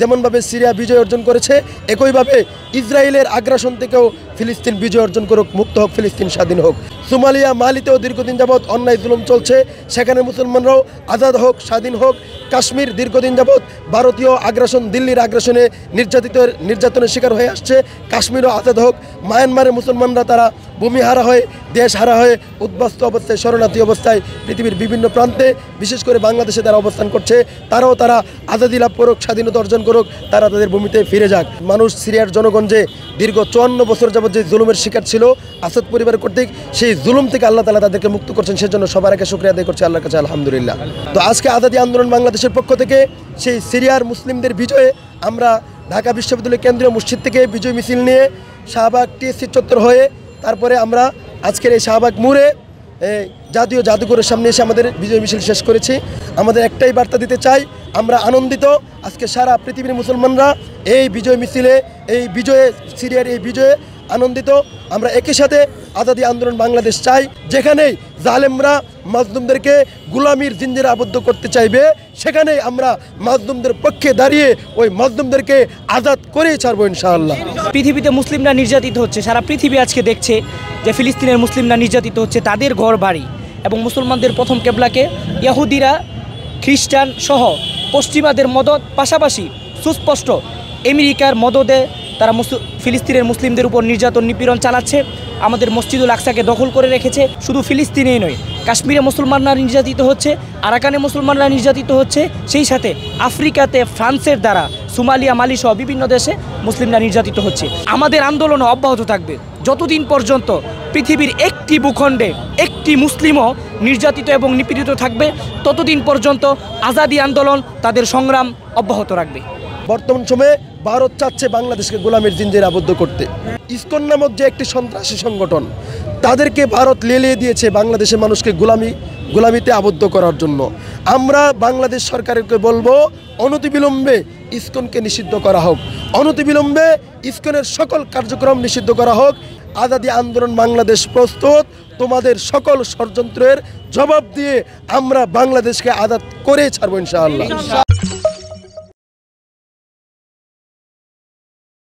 যেমনভাবে সিরিয়া বিজয় অর্জন করেছে, একইভাবে ইসরায়েলের আগ্রাসন থেকেও ফিলিস্তিন বিজয় অর্জন করুক, মুক্ত হোক, ফিলিস্তিন স্বাধীন হোক। সোমালিয়া, মালিতেও দীর্ঘদিন যাবৎ অন্যায় জুলুম চলছে, সেখানে মুসলমানরাও আজাদ হোক, স্বাধীন হোক। কাশ্মীর দীর্ঘদিন যাবৎ ভারতীয় আগ্রাসন, দিল্লির আগ্রাসনে নির্যাতনের শিকার হয়ে আসছে, কাশ্মীরও আজাদ হোক। মায়ানমারের মুসলমানরা তারা ভূমিহারা হয়ে, দেশ হারা হয়ে, উদ্বাস্ত অবস্থায়, শরণার্থী অবস্থায় পৃথিবীর বিভিন্ন প্রান্তে, বিশেষ করে বাংলাদেশে তারা অবস্থান করছে। তারা আজাদি লাভ করুক, স্বাধীনতা অর্জন করুক, তারা তাদের ভূমিতে ফিরে যাক। মানুষ, সিরিয়ার জনগণ যে দীর্ঘ 54 বছর যাবৎ যে জুলুমের শিকার ছিল আসাদ পরিবার কর্তৃক, সেই জুলুম থেকে আল্লাহ তাআলা তাদেরকে মুক্ত করছেন। সেজন্য সবার আগে শুকরিয়া আদায় করছে আল্লাহর কাছে, আলহামদুলিল্লাহ। তো আজকে আজাদি আন্দোলন বাংলাদেশের পক্ষ থেকে সেই সিরিয়ার মুসলিমদের বিজয়ে আমরা ঢাকা বিশ্ববিদ্যালয় কেন্দ্রীয় মসজিদ থেকে বিজয় মিছিল নিয়ে শাহবাগ টিএসসি চত্বর হয়ে তারপরে আমরা আজকের এই শাহবাগ মোড়ে জাতীয় জাদুঘরের সামনে এসে আমাদের বিজয় মিছিল শেষ করেছি। আমাদের একটাই বার্তা দিতে চাই, আমরা আনন্দিত। আজকে সারা পৃথিবীর মুসলমানরা এই বিজয় মিছিলে, এই বিজয়ে, সিরিয়ার এই বিজয়ে আনন্দিত। আমরা একই সাথে আজাদি আন্দোলন বাংলাদেশ চাই, যেখানেই জালেমরা মাজলুমদেরকে গোলামির জিঞ্জিরে আবদ্ধ করতে চাইবে, সেখানেই আমরা মাজলুমদের পক্ষে দাঁড়িয়ে ওই মাজলুমদেরকে আজাদ করেই ছাড়বো ইনশাআল্লাহ। পৃথিবীতে মুসলিমরা নির্যাতিত হচ্ছে, সারা পৃথিবী আজকে দেখছে যে ফিলিস্তিনের মুসলিমরা নির্যাতিত হচ্ছে, তাদের ঘর বাড়ি এবং মুসলমানদের প্রথম কেবলাকে ইহুদিরা, খ্রিস্টান সহ পশ্চিমাদের মদত, পাশাপাশি সুস্পষ্ট আমেরিকার মদদে তারা ফিলিস্তিনের মুসলিমদের উপর নির্যাতন, নিপীড়ন চালাচ্ছে। আমাদের মসজিদুল আকসাকে দখল করে রেখেছে। শুধু ফিলিস্তিনেই নয়, কাশ্মীরে মুসলমানরা নির্যাতিত হচ্ছে, আরাকানে মুসলমানরা নির্যাতিত হচ্ছে, সেই সাথে আফ্রিকাতে ফ্রান্সের দ্বারা সোমালিয়া, মালি সহ বিভিন্ন দেশে মুসলিমরা নির্যাতিত হচ্ছে। আমাদের আন্দোলন অব্যাহত থাকবে যতদিন পর্যন্ত পৃথিবীর একটি ভূখণ্ডে একটি মুসলিমও নির্যাতিত এবং নিপীড়িত থাকবে, ততদিন পর্যন্ত আজাদি আন্দোলন তাদের সংগ্রাম অব্যাহত রাখবে। বর্তমান সময়ে ভারত চাচ্ছে বাংলাদেশকে গোলামের জিঞ্জিরে আবদ্ধ করতে। ইসকন নামক যে একটি সন্ত্রাসী সংগঠন, তাদেরকে ভারত লেলিয়ে দিয়েছে বাংলাদেশের মানুষকে গোলামিতে আবদ্ধ করার জন্য। আমরা বাংলাদেশ সরকারকে বলবো, অনতিবিলম্বে ইসকনকে নিষিদ্ধ করা হোক, অনতিবিলম্বে ইসকনের সকল কার্যক্রম নিষিদ্ধ করা হোক। আজাদি আন্দোলন বাংলাদেশ প্রস্তুত, তোমাদের সকল ষড়যন্ত্রের জবাব দিয়ে আমরা বাংলাদেশকে আজাদ করে ছাড়বো ইনশাআল্লাহ।